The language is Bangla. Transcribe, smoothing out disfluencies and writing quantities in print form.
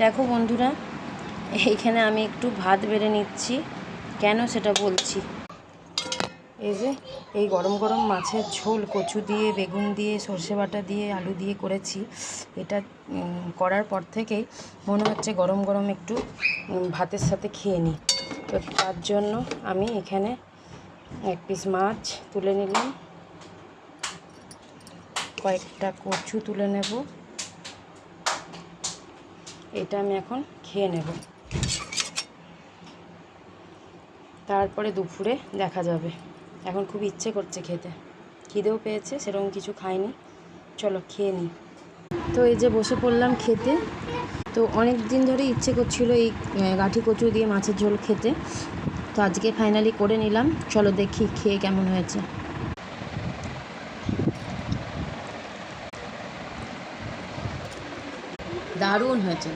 দেখো বন্ধুরা, এইখানে আমি একটু ভাত বেড়ে নিচ্ছি। কেন সেটা বলছি। এই যে এই গরম গরম মাছের ঝোল কচু দিয়ে, বেগুন দিয়ে, সর্ষে বাটা দিয়ে, আলু দিয়ে করেছি। এটা করার পর থেকেই মনে হচ্ছে গরম গরম একটু ভাতের সাথে খেয়ে নিই। তো তার জন্য আমি এখানে এক পিস মাছ তুলে নিলাম, কয়েকটা কচু তুলে নেব। এটা আমি এখন খেয়ে নেব, তারপরে দুপুরে দেখা যাবে। এখন খুব ইচ্ছে করছে খেতে, খিদেও পেয়েছে, সেরকম কিছু খাইনি। চলো খেয়ে নিই। তো এই যে বসে পড়লাম খেতে। তো অনেক দিন ধরে ইচ্ছে করছিল এই গাঁঠি কচু দিয়ে মাছের ঝোল খেতে, তো আজকে ফাইনালি করে নিলাম। চলো দেখি খেয়ে কেমন হয়েছে। দারুণ হয়েছে।